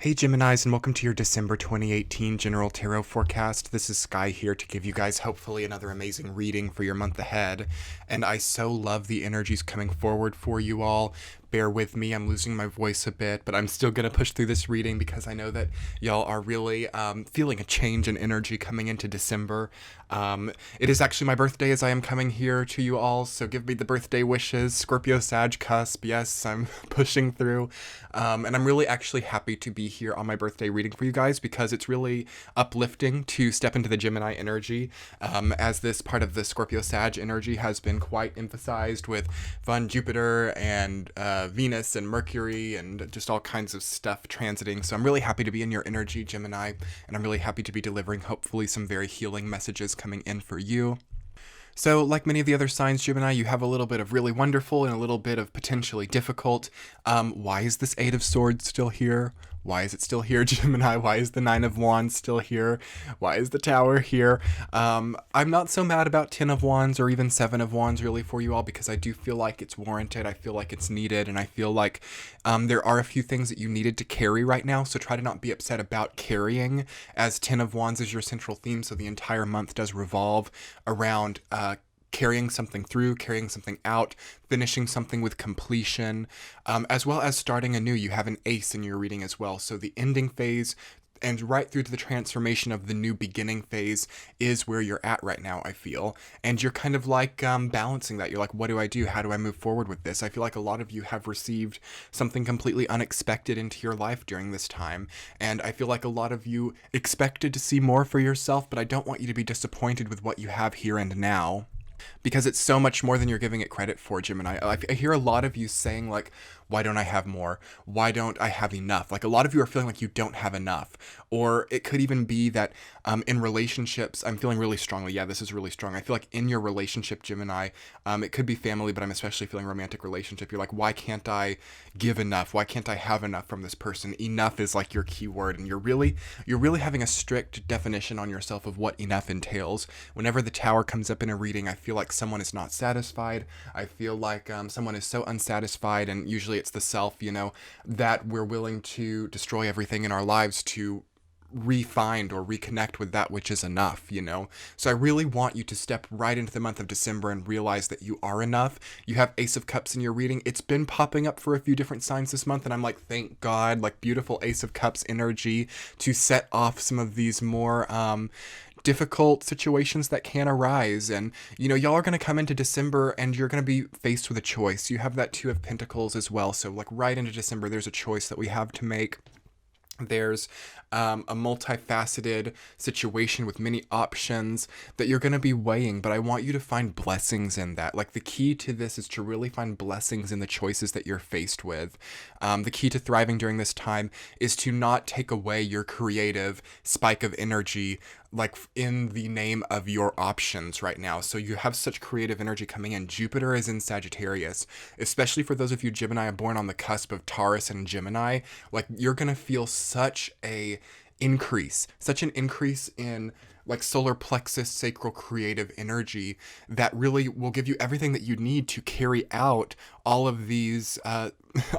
Hey Geminis, and welcome to your December 2018 General Tarot Forecast. This is Sky here to give you guys hopefully another amazing reading for your month ahead. And I so love the energies coming forward for you all. Bear with me, I'm losing my voice a bit, but I'm still going to push through this reading because I know that y'all are really feeling a change in energy coming into December. It is actually my birthday as I am coming here to you all, so give me the birthday wishes. Scorpio, Sag, cusp, yes, I'm pushing through. And I'm really actually happy to be here on my birthday reading for you guys because it's really uplifting to step into the Gemini energy, as this part of the Scorpio Sag energy has been quite emphasized with fun Jupiter and Venus and Mercury and just all kinds of stuff transiting. So I'm really happy to be in your energy, Gemini, and I'm really happy to be delivering hopefully some very healing messages coming in for you. So, like many of the other signs, Gemini, you have a little bit of really wonderful and a little bit of potentially difficult. Why is this Eight of Swords still here? Why is it still here, Gemini? Why is the Nine of Wands still here? Why is the Tower here? I'm not so mad about 10 of Wands or even 7 of Wands really for you all because I do feel like it's warranted. I feel like it's needed, and I feel like there are a few things that you needed to carry right now, so try to not be upset about carrying, as 10 of Wands is your central theme, so the entire month does revolve around carrying something through, carrying something out, finishing something with completion, as well as starting anew. You have an ace in your reading as well. So the ending phase and right through to the transformation of the new beginning phase is where you're at right now, I feel. And you're kind of like balancing that. You're like, what do I do? How do I move forward with this? I feel like a lot of you have received something completely unexpected into your life during this time. And I feel like a lot of you expected to see more for yourself, but I don't want you to be disappointed with what you have here and now, because it's so much more than you're giving it credit for, Gemini. I hear a lot of you saying, like, why don't I have more? Why don't I have enough? Like, a lot of you are feeling like you don't have enough. Or it could even be that in relationships, I'm feeling really strongly. Yeah, this is really strong. I feel like in your relationship, Gemini, it could be family, but I'm especially feeling romantic relationship. You're like, why can't I give enough? Why can't I have enough from this person? Enough is like your key word, and you're really having a strict definition on yourself of what enough entails. Whenever the Tower comes up in a reading, I feel like someone is not satisfied. I feel like someone is so unsatisfied, and usually it's the self, that we're willing to destroy everything in our lives to re-find or reconnect with that which is enough. So I really want you to step right into the month of December and realize that you are enough. You have Ace of Cups in your reading. It's been popping up for a few different signs this month, and I'm like, thank God, like beautiful Ace of Cups energy to set off some of these more difficult situations that can arise. And y'all are going to come into December and you're going to be faced with a choice. You have that Two of Pentacles as well, so like right into December there's a choice that we have to make. There's a multifaceted situation with many options that you're going to be weighing, but I want you to find blessings in that. Like, the key to this is to really find blessings in the choices that you're faced with. The key to thriving during this time is to not take away your creative spike of energy, like in the name of your options right now. So you have such creative energy coming in. Jupiter is in Sagittarius, especially for those of you Gemini born on the cusp of Taurus and Gemini. Like, you're going to feel such an increase in like solar plexus sacral creative energy that really will give you everything that you need to carry out all of these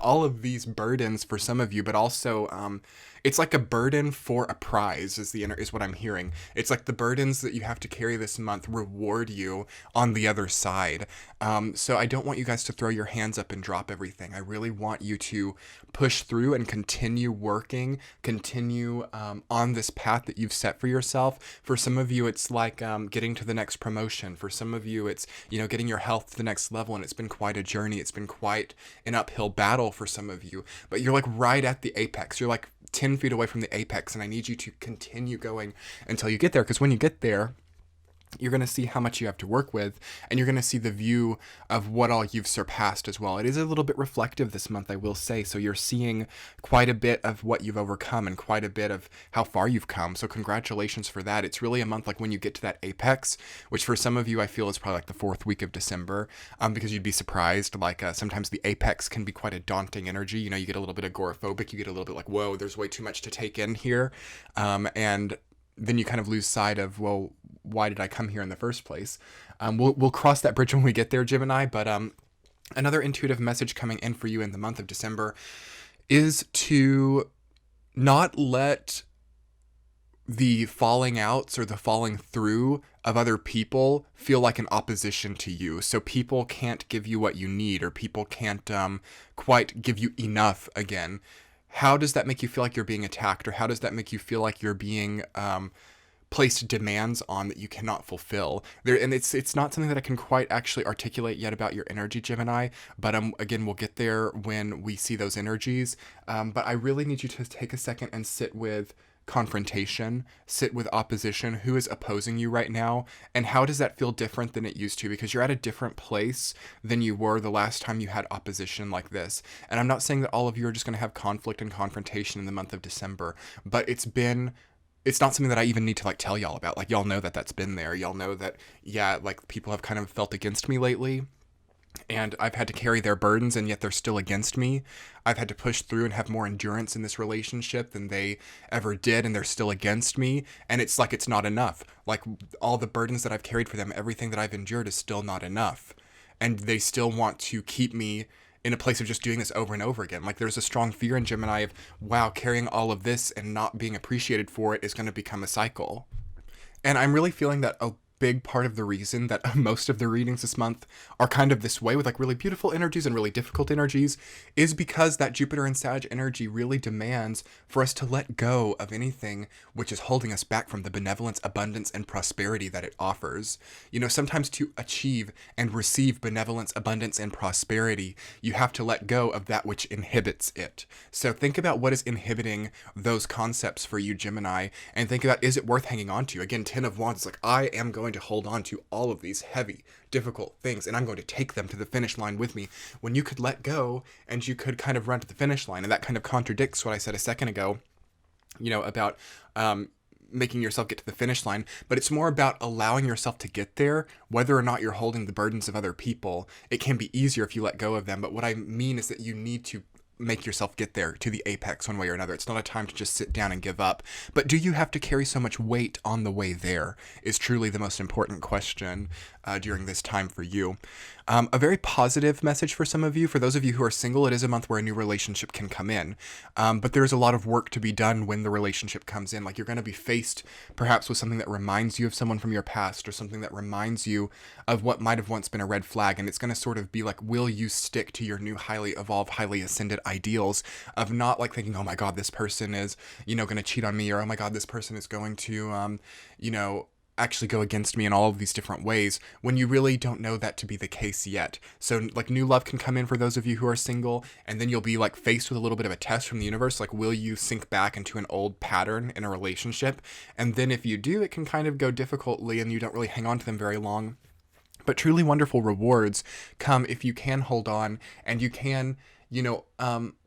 all of these burdens for some of you, but also it's like a burden for a prize is what I'm hearing. It's like the burdens that you have to carry this month reward you on the other side. So I don't want you guys to throw your hands up and drop everything. I really want you to push through and continue working, continue on this path that you've set for yourself. For some of you, it's like getting to the next promotion. For some of you, it's, getting your health to the next level, and it's been quite a journey. It's been quite an uphill battle for some of you, but you're like right at the apex. You're like 10 feet away from the apex, and I need you to continue going until you get there, because when you get there, you're going to see how much you have to work with, and you're going to see the view of what all you've surpassed as well. It is a little bit reflective this month, I will say, so you're seeing quite a bit of what you've overcome and quite a bit of how far you've come, so congratulations for that. It's really a month like when you get to that apex, which for some of you I feel is probably like the 4th week of December, because you'd be surprised, like sometimes the apex can be quite a daunting energy. You get a little bit agoraphobic, you get a little bit like, whoa, there's way too much to take in here, and then you kind of lose sight of, well, why did I come here in the first place? We'll cross that bridge when we get there, Gemini, but another intuitive message coming in for you in the month of December is to not let the falling outs or the falling through of other people feel like an opposition to you. So people can't give you what you need, or people can't quite give you enough again. How does that make you feel like you're being attacked, or how does that make you feel like you're being placed demands on that you cannot fulfill there? And it's not something that I can quite actually articulate yet about your energy, Gemini, but again, we'll get there when we see those energies. But I really need you to take a second and sit with confrontation, sit with opposition. Who is opposing you right now, and how does that feel different than it used to? Because you're at a different place than you were the last time you had opposition like this. And I'm not saying that all of you are just going to have conflict and confrontation in the month of December, but it's not something that I even need to like tell y'all about. Like, y'all know that that's been there. Y'all know that, yeah, like people have kind of felt against me lately, and I've had to carry their burdens, and yet they're still against me. I've had to push through and have more endurance in this relationship than they ever did, and they're still against me. And it's like, it's not enough. Like, all the burdens that I've carried for them, everything that I've endured is still not enough. And they still want to keep me in a place of just doing this over and over again. Like, there's a strong fear in Gemini of, wow, carrying all of this and not being appreciated for it is going to become a cycle. And I'm really feeling that a big part of the reason that most of the readings this month are kind of this way, with like really beautiful energies and really difficult energies, is because that Jupiter and Sag energy really demands for us to let go of anything which is holding us back from the benevolence, abundance, and prosperity that it offers. You know, sometimes to achieve and receive benevolence, abundance, and prosperity, you have to let go of that which inhibits it. So think about what is inhibiting those concepts for you, Gemini, and think about, is it worth hanging on to? Again, Ten of Wands is like, I am going to hold on to all of these heavy, difficult things, and I'm going to take them to the finish line with me, when you could let go and you could kind of run to the finish line. And that kind of contradicts what I said a second ago, you know, about making yourself get to the finish line. But it's more about allowing yourself to get there, whether or not you're holding the burdens of other people. It can be easier if you let go of them, but what I mean is that you need to make yourself get there to the apex one way or another. It's not a time to just sit down and give up. But do you have to carry so much weight on the way there is truly the most important question during this time for you. A very positive message for some of you. For those of you who are single, it is a month where a new relationship can come in. But there's a lot of work to be done when the relationship comes in. Like, you're going to be faced perhaps with something that reminds you of someone from your past, or something that reminds you of what might have once been a red flag. And it's going to sort of be like, will you stick to your new highly evolved, highly ascended ideals of not like thinking, oh my God, this person is, you know, going to cheat on me, or oh my God, this person is going to, you know, actually go against me in all of these different ways, when you really don't know that to be the case yet. So like, new love can come in for those of you who are single, and then you'll be like faced with a little bit of a test from the universe. Like, will you sink back into an old pattern in a relationship? And then if you do, it can kind of go difficultly and you don't really hang on to them very long. But truly wonderful rewards come if you can hold on, and you can, you know,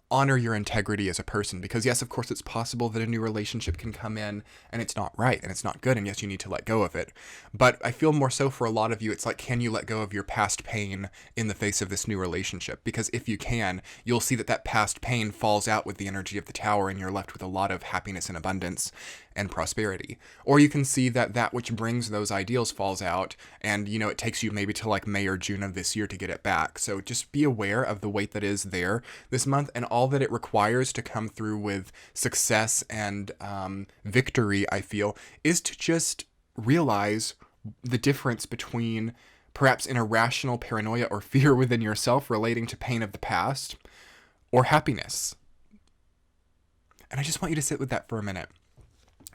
honor your integrity as a person. Because yes, of course, it's possible that a new relationship can come in and it's not right and it's not good, and yes, you need to let go of it. But I feel more so for a lot of you, it's like, can you let go of your past pain in the face of this new relationship? Because if you can, you'll see that that past pain falls out with the energy of the Tower, and you're left with a lot of happiness and abundance and prosperity. Or you can see that that which brings those ideals falls out, and, you know, it takes you maybe to like May or June of this year to get it back. So just be aware of the weight that is there this month, and all that it requires to come through with success and victory, I feel, is to just realize the difference between perhaps an irrational paranoia or fear within yourself relating to pain of the past, or happiness. And I just want you to sit with that for a minute.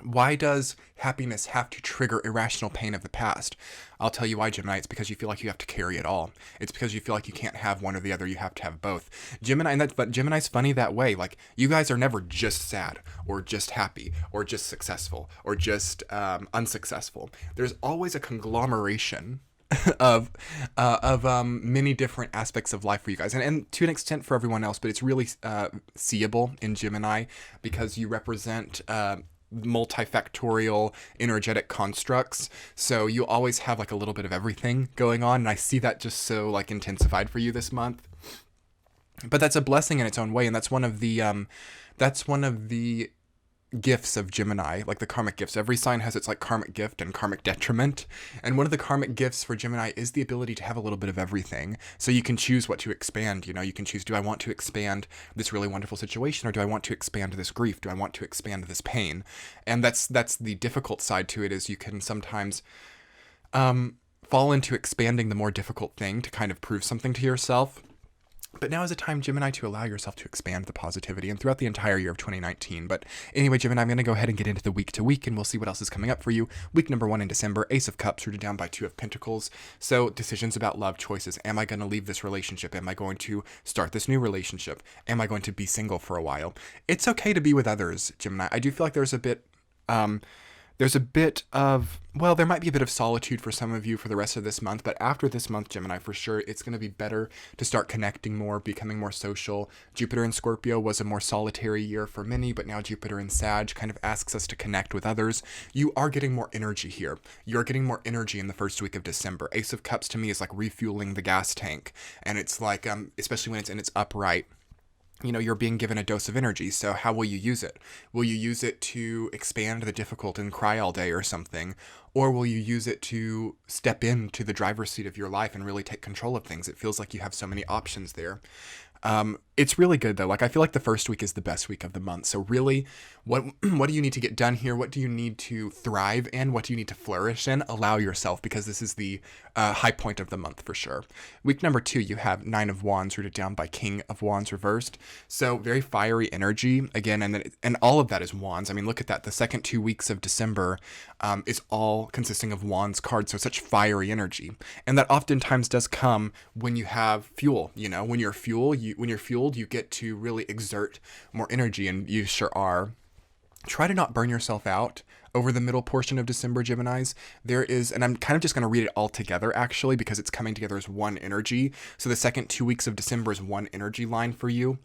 Why does happiness have to trigger irrational pain of the past? I'll tell you why, Gemini. It's because you feel like you have to carry it all. It's because you feel like you can't have one or the other. You have to have both. But Gemini's funny that way. Like, you guys are never just sad, or just happy, or just successful, or just unsuccessful. There's always a conglomeration of many different aspects of life for you guys, and to an extent for everyone else, but it's really seeable in Gemini because you represent multifactorial energetic constructs. So you always have like a little bit of everything going on, and I see that just so like intensified for you this month. But that's a blessing in its own way, and that's one of the gifts of Gemini, like the karmic gifts. Every sign has its like karmic gift and karmic detriment. And one of the karmic gifts for Gemini is the ability to have a little bit of everything. So you can choose what to expand. You know, you can choose, do I want to expand this really wonderful situation, or do I want to expand this grief? Do I want to expand this pain? And that's the difficult side to it, is you can sometimes fall into expanding the more difficult thing to kind of prove something to yourself. But now is a time, Gemini, to allow yourself to expand the positivity, and throughout the entire year of 2019. But anyway, Gemini, I'm going to go ahead and get into the week to week, and we'll see what else is coming up for you. Week number 1 in December, Ace of Cups, rooted down by 2 of Pentacles. So decisions about love, choices. Am I going to leave this relationship? Am I going to start this new relationship? Am I going to be single for a while? It's okay to be with others, Gemini. I do feel like there's a bit of, well, there might be a bit of solitude for some of you for the rest of this month, but after this month, Gemini, for sure, it's going to be better to start connecting more, becoming more social. Jupiter in Scorpio was a more solitary year for many, but now Jupiter in Sag kind of asks us to connect with others. You are getting more energy here. You're getting more energy in the first week of December. Ace of Cups to me is like refueling the gas tank, and it's like, especially when it's in its upright, you know, you're being given a dose of energy. So how will you use it? Will you use it to expand the difficult and cry all day or something? Or will you use it to step into the driver's seat of your life and really take control of things? It feels like you have so many options there. It's really good though. Like, I feel like the first week is the best week of the month. So really, what do you need to get done here? What do you need to thrive in? What do you need to flourish in? Allow yourself, because this is the high point of the month for sure. Week number 2, you have 9 of Wands rooted down by King of Wands reversed. So very fiery energy again, and all of that is Wands. I mean, look at that. The second 2 weeks of December is all consisting of Wands cards. So such fiery energy, and that oftentimes does come when you have fuel. You know, when you're fueled, you get to really exert more energy, and you sure are. Try to not burn yourself out over the middle portion of December, Geminis. There is, and I'm kind of just going to read it all together actually, because it's coming together as one energy. So the second 2 weeks of December is one energy line for you.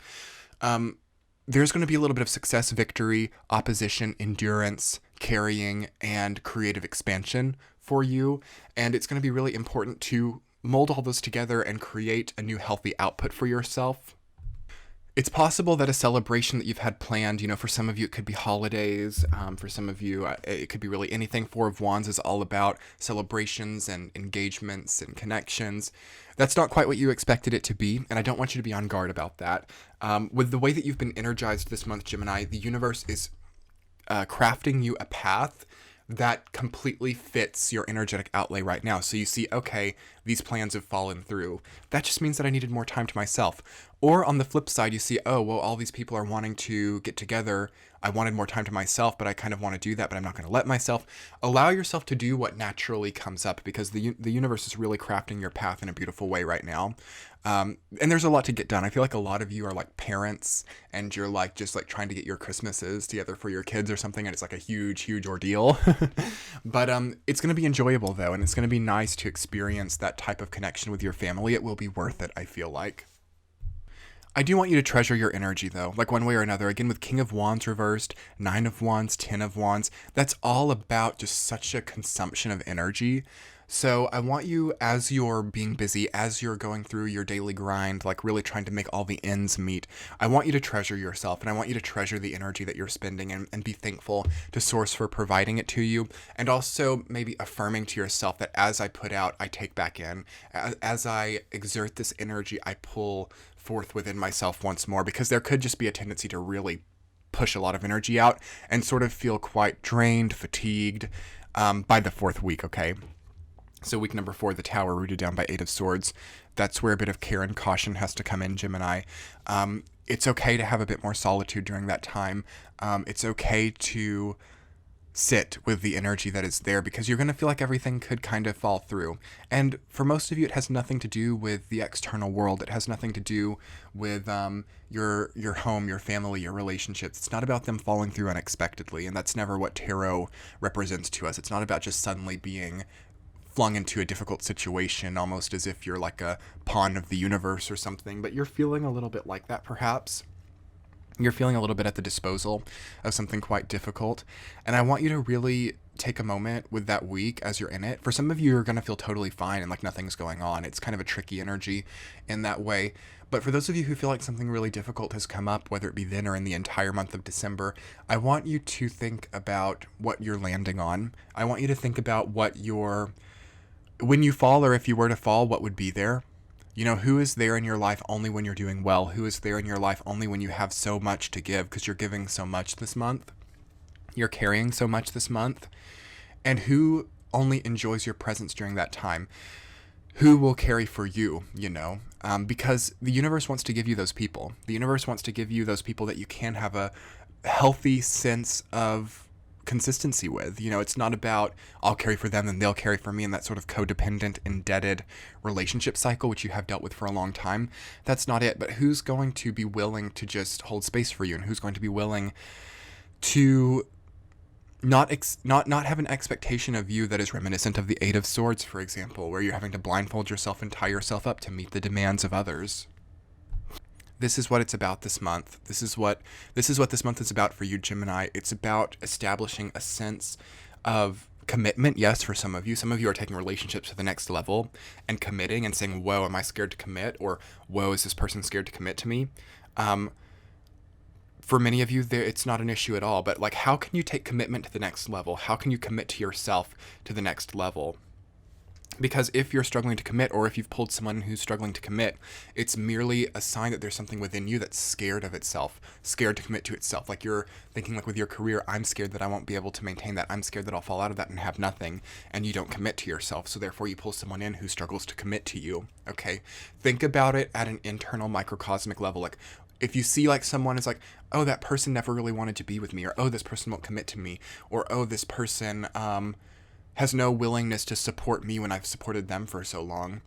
There's going to be a little bit of success, victory, opposition, endurance, carrying, and creative expansion for you. And it's going to be really important to mold all those together and create a new healthy output for yourself. It's possible that a celebration that you've had planned, you know, for some of you, it could be holidays. For some of you, it could be really anything. 4 of Wands is all about celebrations and engagements and connections. That's not quite what you expected it to be, and I don't want you to be on guard about that. With the way that you've been energized this month, Gemini, the universe is crafting you a path that completely fits your energetic outlay right now. So you see, okay, these plans have fallen through. That just means that I needed more time to myself. Or on the flip side, you see, oh, well, all these people are wanting to get together. I wanted more time to myself, but I kind of want to do that, but I'm not going to let myself. Allow yourself to do what naturally comes up, because the universe is really crafting your path in a beautiful way right now. And there's a lot to get done. I feel like a lot of you are like parents, and you're like just like trying to get your Christmases together for your kids or something, and it's like a huge ordeal. But it's going to be enjoyable though, and it's going to be nice to experience that type of connection with your family. It will be worth it, I feel like. I do want you to treasure your energy though, like one way or another. Again, with King of Wands reversed, 9 of Wands, 10 of Wands, that's all about just such a consumption of energy. So I want you, as you're being busy, as you're going through your daily grind, like really trying to make all the ends meet, I want you to treasure yourself, and I want you to treasure the energy that you're spending, and be thankful to Source for providing it to you, and also maybe affirming to yourself that as I put out, I take back in. As I exert this energy, I pull forth within myself once more, because there could just be a tendency to really push a lot of energy out and sort of feel quite drained, fatigued by the 4th week, okay? So week number 4, the Tower, rooted down by 8 of Swords. That's where a bit of care and caution has to come in, Gemini. It's okay to have a bit more solitude during that time. It's okay to sit with the energy that is there, because you're going to feel like everything could kind of fall through. And for most of you, it has nothing to do with the external world. It has nothing to do with your home, your family, your relationships. It's not about them falling through unexpectedly, and that's never what tarot represents to us. It's not about just suddenly being flung into a difficult situation, almost as if you're like a pawn of the universe or something, but you're feeling a little bit like that perhaps. You're feeling a little bit at the disposal of something quite difficult. And I want you to really take a moment with that week as you're in it. For some of you, you're going to feel totally fine and like nothing's going on. It's kind of a tricky energy in that way. But for those of you who feel like something really difficult has come up, whether it be then or in the entire month of December, I want you to think about what you're landing on. I want you to think about when you fall, or if you were to fall, what would be there? You know, who is there in your life only when you're doing well? Who is there in your life only when you have so much to give? Because you're giving so much this month. You're carrying so much this month. And who only enjoys your presence during that time? Who will carry for you, you know? Because the universe wants to give you those people. The universe wants to give you those people that you can have a healthy sense of consistency with. You know, it's not about I'll carry for them and they'll carry for me, and that sort of codependent, indebted relationship cycle, which you have dealt with for a long time. That's not it. But who's going to be willing to just hold space for you, and who's going to be willing to not have an expectation of you that is reminiscent of the Eight of Swords, for example, where you're having to blindfold yourself and tie yourself up to meet the demands of others. This is what it's about this month. This is what this month is about for you, Gemini. It's about establishing a sense of commitment. Yes, for some of you are taking relationships to the next level and committing and saying, whoa, am I scared to commit? Or whoa, is this person scared to commit to me? For many of you, it's not an issue at all. But like, how can you take commitment to the next level? How can you commit to yourself to the next level? Because if you're struggling to commit, or if you've pulled someone who's struggling to commit, it's merely a sign that there's something within you that's scared of itself, scared to commit to itself. Like you're thinking, like with your career, I'm scared that I won't be able to maintain that. I'm scared that I'll fall out of that and have nothing. And you don't commit to yourself. So therefore you pull someone in who struggles to commit to you. Okay. Think about it at an internal microcosmic level. Like if you see like someone is like, oh, that person never really wanted to be with me, or oh, this person won't commit to me, or oh, this person, has no willingness to support me when I've supported them for so long.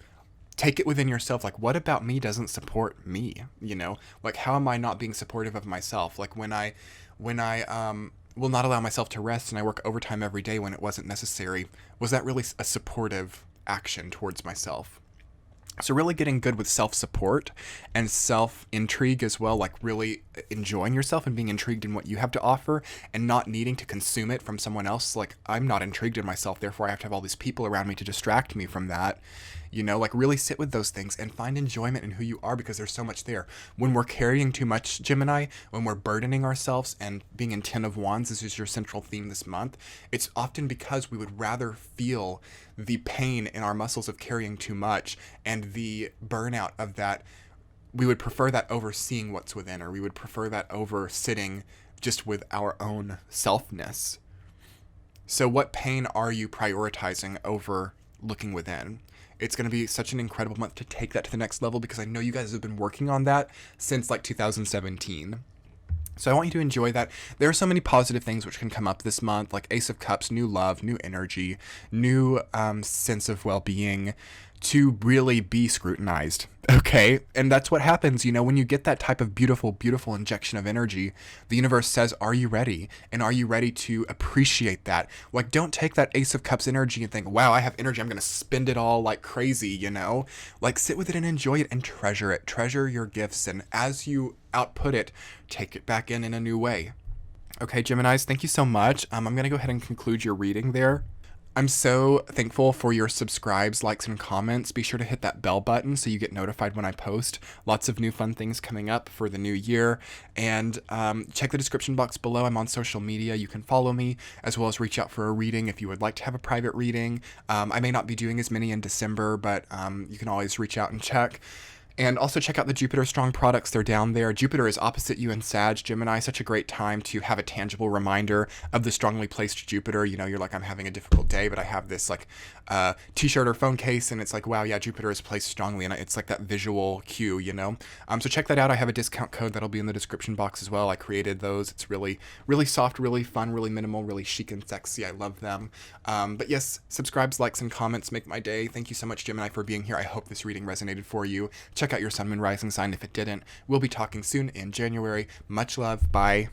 Take it within yourself. Like, what about me doesn't support me? You know, like, how am I not being supportive of myself? Like when I will not allow myself to rest and I work overtime every day when it wasn't necessary, was that really a supportive action towards myself? So really getting good with self-support and self-intrigue as well, like really enjoying yourself and being intrigued in what you have to offer and not needing to consume it from someone else. Like, I'm not intrigued in myself, therefore I have to have all these people around me to distract me from that. You know, like really sit with those things and find enjoyment in who you are, because there's so much there. When we're carrying too much, Gemini, when we're burdening ourselves and being in 10 of Wands, this is your central theme this month, it's often because we would rather feel the pain in our muscles of carrying too much and the burnout of that. We would prefer that over seeing what's within, or we would prefer that over sitting just with our own selfness. So what pain are you prioritizing over looking within? It's going to be such an incredible month to take that to the next level, because I know you guys have been working on that since like 2017. So I want you to enjoy that. There are so many positive things which can come up this month, like Ace of Cups, new love, new energy, new sense of well-being, to really be scrutinized. Okay. And that's what happens, you know, when you get that type of beautiful, beautiful injection of energy, the universe says, are you ready? And are you ready to appreciate that? Like, don't take that Ace of Cups energy and think, wow, I have energy, I'm going to spend it all like crazy, you know? Like, sit with it and enjoy it and treasure it. Treasure your gifts. And as you output it, take it back in a new way. Okay, Geminis, thank you so much. I'm going to go ahead and conclude your reading there. I'm so thankful for your subscribes, likes, and comments. Be sure to hit that bell button so you get notified when I post. Lots of new fun things coming up for the new year. And check the description box below. I'm on social media. You can follow me, as well as reach out for a reading if you would like to have a private reading. I may not be doing as many in December, but you can always reach out and check. And also check out the Jupiter Strong products. They're down there. Jupiter is opposite you in Sag, Gemini. Such a great time to have a tangible reminder of the strongly placed Jupiter. You know, you're like, I'm having a difficult day, but I have this like t-shirt or phone case, and it's like, wow, yeah, Jupiter is placed strongly, and it's like that visual cue, you know. So check that out. I have a discount code that'll be in the description box as well. I created those. It's really, really soft, really fun, really minimal, really chic and sexy. I love them. But yes, subscribes, likes, and comments make my day. Thank you so much, Gemini, for being here. I hope this reading resonated for you. Check out your Sun, Moon, Rising sign if it didn't. We'll be talking soon in January. Much love. Bye.